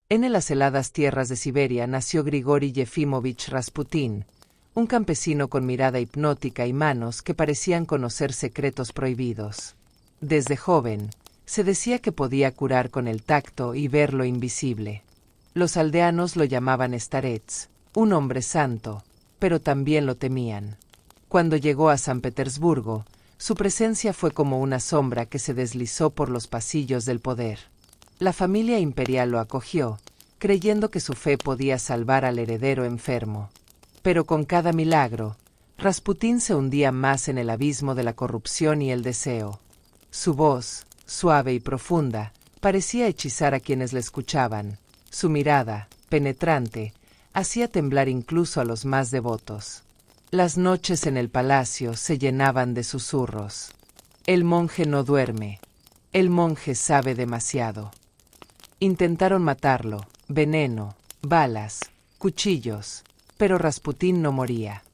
En las heladas tierras de Siberia nació Grigori Yefimovich Rasputín, un campesino con mirada hipnótica y manos que parecían conocer secretos prohibidos. Desde joven, se decía que podía curar con el tacto y ver lo invisible. Los aldeanos lo llamaban Starets, un hombre santo, pero también lo temían. Cuando llegó a San Petersburgo, su presencia fue como una sombra que se deslizó por los pasillos del poder. La familia imperial lo acogió, creyendo que su fe podía salvar al heredero enfermo. Pero con cada milagro, Rasputín se hundía más en el abismo de la corrupción y el deseo. Su voz, suave y profunda, parecía hechizar a quienes le escuchaban. Su mirada, penetrante, hacía temblar incluso a los más devotos. Las noches en el palacio se llenaban de susurros. El monje no duerme. El monje sabe demasiado. Intentaron matarlo, veneno, balas, cuchillos, pero Rasputín no moría.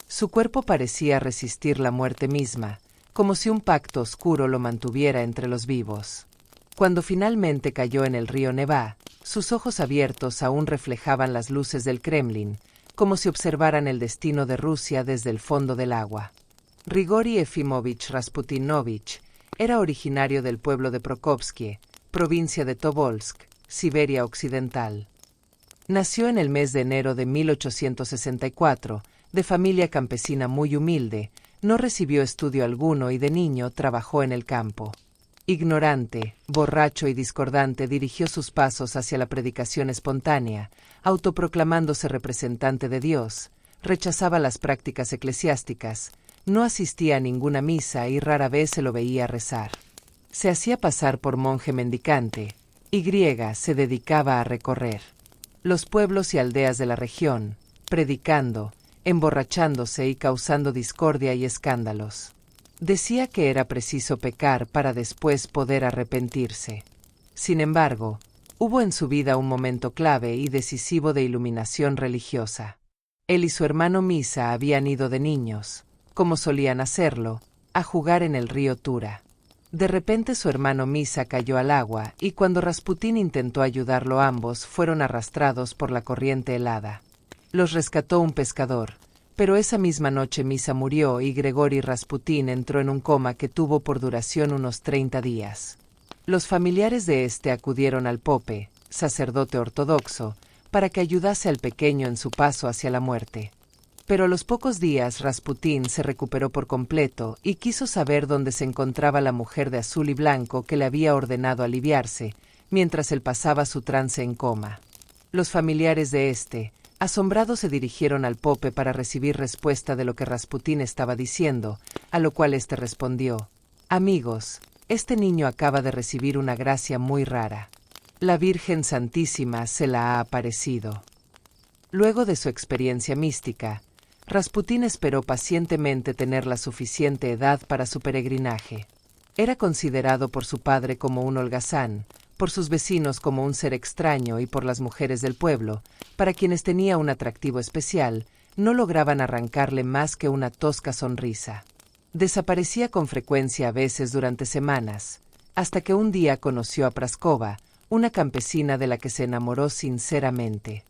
Su cuerpo parecía resistir la muerte misma, como si un pacto oscuro lo mantuviera entre los vivos. Cuando finalmente cayó en el río Nevá, sus ojos abiertos aún reflejaban las luces del Kremlin, como si observaran el destino de Rusia desde el fondo del agua. Grigori Yefimovich Rasputinovich era originario del pueblo de Prokopsky, provincia de Tobolsk, Siberia Occidental. Nació en el mes de enero de 1864, de familia campesina muy humilde, no recibió estudio alguno y de niño trabajó en el campo. Ignorante, borracho y discordante dirigió sus pasos hacia la predicación espontánea, autoproclamándose representante de Dios, rechazaba las prácticas eclesiásticas, no asistía a ninguna misa y rara vez se lo veía rezar. Se hacía pasar por monje mendicante, y se dedicaba a recorrer los pueblos y aldeas de la región, predicando, emborrachándose y causando discordia y escándalos. Decía que era preciso pecar para después poder arrepentirse. Sin embargo, hubo en su vida un momento clave y decisivo de iluminación religiosa. Él y su hermano Misa habían ido de niños, como solían hacerlo, a jugar en el río Tura. De repente su hermano Misa cayó al agua y cuando Rasputín intentó ayudarlo ambos fueron arrastrados por la corriente helada. Los rescató un pescador, pero esa misma noche Misa murió y Grigori Rasputín entró en un coma que tuvo por duración unos 30 días. Los familiares de este acudieron al Pope, sacerdote ortodoxo, para que ayudase al pequeño en su paso hacia la muerte. Pero a los pocos días Rasputín se recuperó por completo y quiso saber dónde se encontraba la mujer de azul y blanco que le había ordenado aliviarse, mientras él pasaba su trance en coma. Los familiares de este, asombrados, se dirigieron al Pope para recibir respuesta de lo que Rasputín estaba diciendo, a lo cual éste respondió: «Amigos, este niño acaba de recibir una gracia muy rara. La Virgen Santísima se la ha aparecido». Luego de su experiencia mística, Rasputín esperó pacientemente tener la suficiente edad para su peregrinaje. Era considerado por su padre como un holgazán, por sus vecinos como un ser extraño y por las mujeres del pueblo, para quienes tenía un atractivo especial, no lograban arrancarle más que una tosca sonrisa. Desaparecía con frecuencia a veces durante semanas, hasta que un día conoció a Praskova, una campesina de la que se enamoró sinceramente.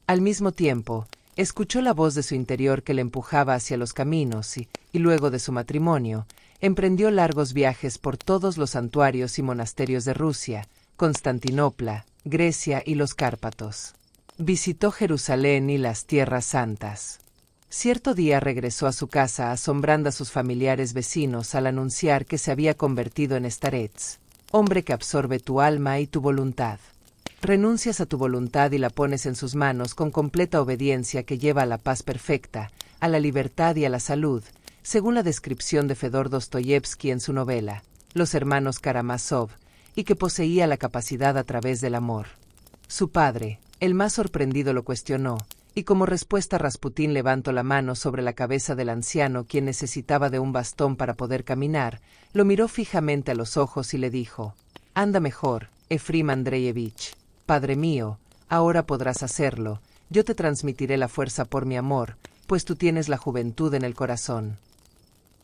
Al mismo tiempo, escuchó la voz de su interior que le empujaba hacia los caminos y luego de su matrimonio, emprendió largos viajes por todos los santuarios y monasterios de Rusia, Constantinopla, Grecia y los Cárpatos. Visitó Jerusalén y las Tierras Santas. Cierto día regresó a su casa asombrando a sus familiares vecinos al anunciar que se había convertido en Starets, hombre que absorbe tu alma y tu voluntad. Renuncias a tu voluntad y la pones en sus manos con completa obediencia que lleva a la paz perfecta, a la libertad y a la salud, según la descripción de Fedor Dostoyevsky en su novela, Los hermanos Karamazov, y que poseía la capacidad a través del amor. Su padre, el más sorprendido, lo cuestionó, y como respuesta Rasputín levantó la mano sobre la cabeza del anciano, quien necesitaba de un bastón para poder caminar, lo miró fijamente a los ojos y le dijo: «Anda mejor, Efrim Andreyevich. Padre mío, ahora podrás hacerlo, yo te transmitiré la fuerza por mi amor, pues tú tienes la juventud en el corazón».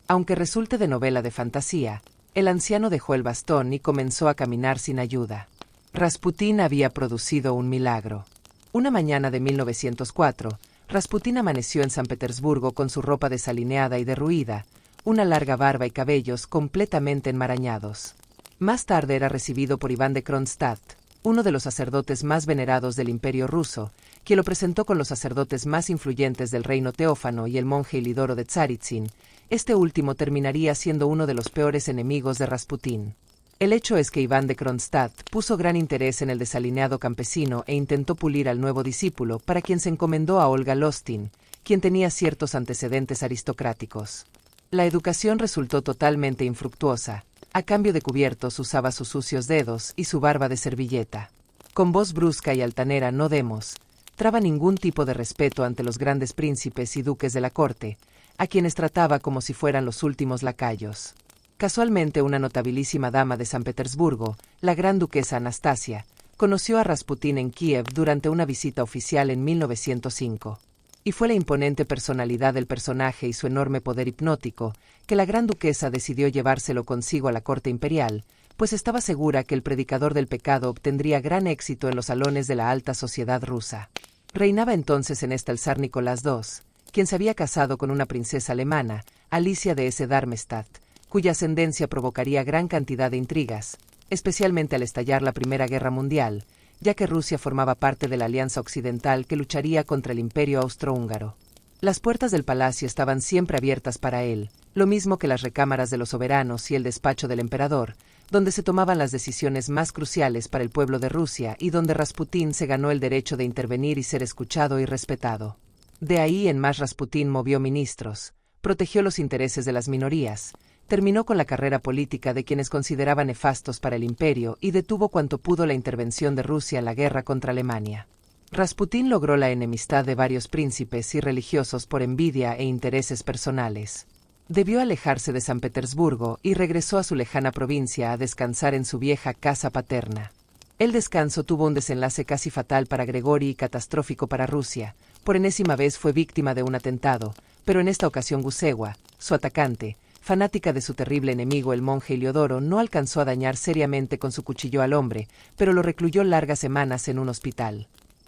Aunque resulte de novela de fantasía, el anciano dejó el bastón y comenzó a caminar sin ayuda. Rasputín había producido un milagro. Una mañana de 1904, Rasputín amaneció en San Petersburgo con su ropa desalineada y derruida, una larga barba y cabellos completamente enmarañados. Más tarde era recibido por Iván de Kronstadt, uno de los sacerdotes más venerados del Imperio ruso, quien lo presentó con los sacerdotes más influyentes del reino teófano y el monje Ilidoro de Tsaritsin. Este último terminaría siendo uno de los peores enemigos de Rasputín. El hecho es que Iván de Kronstadt puso gran interés en el desalineado campesino e intentó pulir al nuevo discípulo, para quien se encomendó a Olga Lostin, quien tenía ciertos antecedentes aristocráticos. La educación resultó totalmente infructuosa. A cambio de cubiertos usaba sus sucios dedos y su barba de servilleta. Con voz brusca y altanera no demostraba ningún tipo de respeto ante los grandes príncipes y duques de la corte, a quienes trataba como si fueran los últimos lacayos. Casualmente una notabilísima dama de San Petersburgo, la gran duquesa Anastasia, conoció a Rasputín en Kiev durante una visita oficial en 1905. Y fue la imponente personalidad del personaje y su enorme poder hipnótico que la gran duquesa decidió llevárselo consigo a la corte imperial, pues estaba segura que el predicador del pecado obtendría gran éxito en los salones de la alta sociedad rusa. Reinaba entonces en esta el zar Nicolás II, quien se había casado con una princesa alemana, Alicia de Hesse-Darmstadt, cuya ascendencia provocaría gran cantidad de intrigas, especialmente al estallar la Primera Guerra Mundial, ya que Rusia formaba parte de la Alianza Occidental que lucharía contra el Imperio Austrohúngaro. Las puertas del palacio estaban siempre abiertas para él, lo mismo que las recámaras de los soberanos y el despacho del emperador, donde se tomaban las decisiones más cruciales para el pueblo de Rusia y donde Rasputín se ganó el derecho de intervenir y ser escuchado y respetado. De ahí en más Rasputín movió ministros, protegió los intereses de las minorías, terminó con la carrera política de quienes consideraba nefastos para el imperio y detuvo cuanto pudo la intervención de Rusia en la guerra contra Alemania. Rasputín logró la enemistad de varios príncipes y religiosos por envidia e intereses personales. Debió alejarse de San Petersburgo y regresó a su lejana provincia a descansar en su vieja casa paterna. El descanso tuvo un desenlace casi fatal para Gregori y catastrófico para Rusia. Por enésima vez fue víctima de un atentado, pero en esta ocasión Gusewa, su atacante, fanática de su terrible enemigo el monje Heliodoro, no alcanzó a dañar seriamente con su cuchillo al hombre, pero lo recluyó largas semanas en un hospital.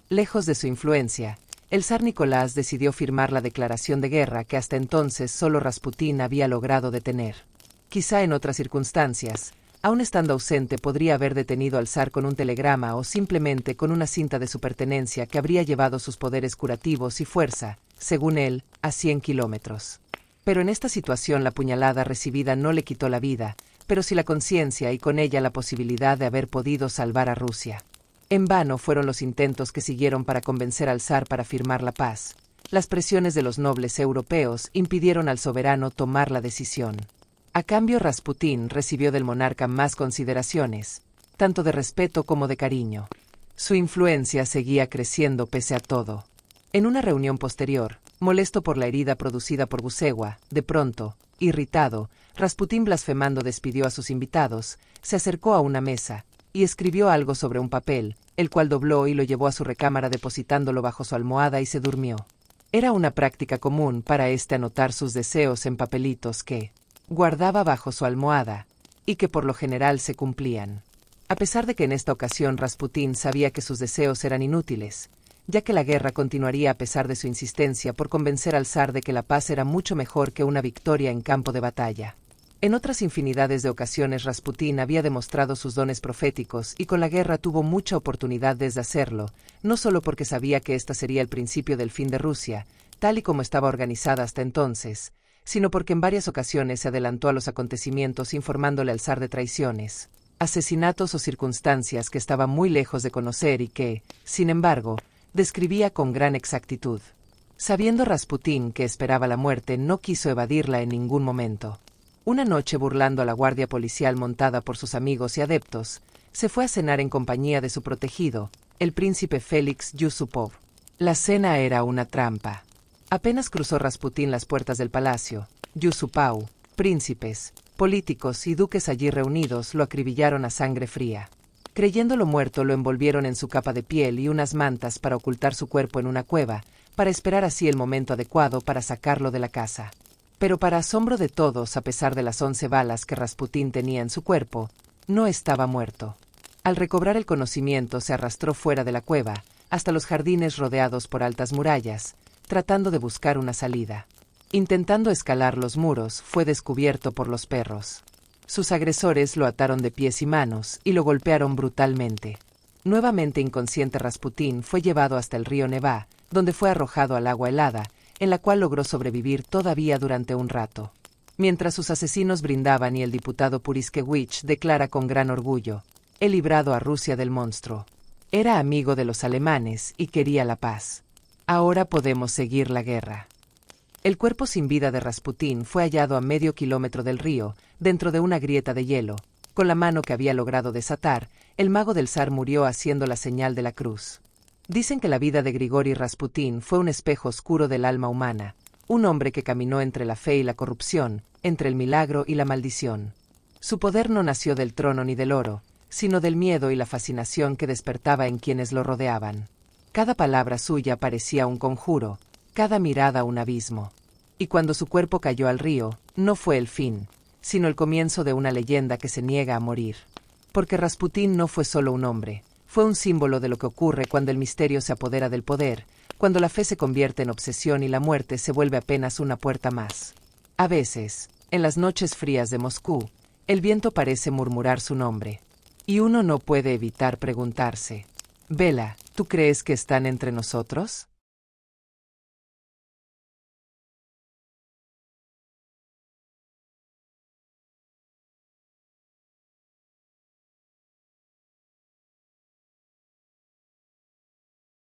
Lejos de su influencia, el zar Nicolás decidió firmar la declaración de guerra que hasta entonces solo Rasputín había logrado detener. Quizá en otras circunstancias, aun estando ausente, podría haber detenido al zar con un telegrama o simplemente con una cinta de su pertenencia que habría llevado sus poderes curativos y fuerza, según él, a 100 kilómetros. Pero en esta situación la puñalada recibida no le quitó la vida, pero sí la conciencia y con ella la posibilidad de haber podido salvar a Rusia. En vano fueron los intentos que siguieron para convencer al zar para firmar la paz. Las presiones de los nobles europeos impidieron al soberano tomar la decisión. A cambio, Rasputín recibió del monarca más consideraciones, tanto de respeto como de cariño. Su influencia seguía creciendo pese a todo. En una reunión posterior, molesto por la herida producida por Gusewa, de pronto, irritado, Rasputín blasfemando despidió a sus invitados, se acercó a una mesa y escribió algo sobre un papel, el cual dobló y lo llevó a su recámara depositándolo bajo su almohada y se durmió. Era una práctica común para anotar sus deseos en papelitos que guardaba bajo su almohada, y que por lo general se cumplían. A pesar de que en esta ocasión Rasputín sabía que sus deseos eran inútiles, ya que la guerra continuaría a pesar de su insistencia por convencer al zar de que la paz era mucho mejor que una victoria en campo de batalla. En otras infinidades de ocasiones Rasputín había demostrado sus dones proféticos y con la guerra tuvo mucha oportunidad de hacerlo, no solo porque sabía que esta sería el principio del fin de Rusia, tal y como estaba organizada hasta entonces, sino porque en varias ocasiones se adelantó a los acontecimientos informándole al zar de traiciones, asesinatos o circunstancias que estaba muy lejos de conocer y que, sin embargo, describía con gran exactitud. Sabiendo Rasputín que esperaba la muerte, no quiso evadirla en ningún momento. Una noche, burlando a la guardia policial montada por sus amigos y adeptos, se fue a cenar en compañía de su protegido, el príncipe Félix Yusupov. La cena era una trampa. Apenas cruzó Rasputín las puertas del palacio, Yusupov, príncipes, políticos y duques allí reunidos lo acribillaron a sangre fría. Creyéndolo muerto, lo envolvieron en su capa de piel y unas mantas para ocultar su cuerpo en una cueva, para esperar así el momento adecuado para sacarlo de la casa. Pero para asombro de todos, a pesar de las 11 balas que Rasputín tenía en su cuerpo, no estaba muerto. Al recobrar el conocimiento se arrastró fuera de la cueva, hasta los jardines rodeados por altas murallas, tratando de buscar una salida. Intentando escalar los muros, fue descubierto por los perros. Sus agresores lo ataron de pies y manos y lo golpearon brutalmente. Nuevamente inconsciente, Rasputín fue llevado hasta el río Nevá, donde fue arrojado al agua helada, en la cual logró sobrevivir todavía durante un rato. Mientras sus asesinos brindaban y el diputado Puriskevich declara con gran orgullo: he librado a Rusia del monstruo. Era amigo de los alemanes y quería la paz. Ahora podemos seguir la guerra. El cuerpo sin vida de Rasputín fue hallado a medio kilómetro del río, dentro de una grieta de hielo. Con la mano que había logrado desatar, el mago del zar murió haciendo la señal de la cruz. Dicen que la vida de Grigori Rasputín fue un espejo oscuro del alma humana, un hombre que caminó entre la fe y la corrupción, entre el milagro y la maldición. Su poder no nació del trono ni del oro, sino del miedo y la fascinación que despertaba en quienes lo rodeaban. Cada palabra suya parecía un conjuro, cada mirada un abismo. Y cuando su cuerpo cayó al río, no fue el fin, sino el comienzo de una leyenda que se niega a morir. Porque Rasputín no fue solo un hombre, fue un símbolo de lo que ocurre cuando el misterio se apodera del poder, cuando la fe se convierte en obsesión y la muerte se vuelve apenas una puerta más. A veces, en las noches frías de Moscú, el viento parece murmurar su nombre. Y uno no puede evitar preguntarse: Bela, ¿tú crees que están entre nosotros?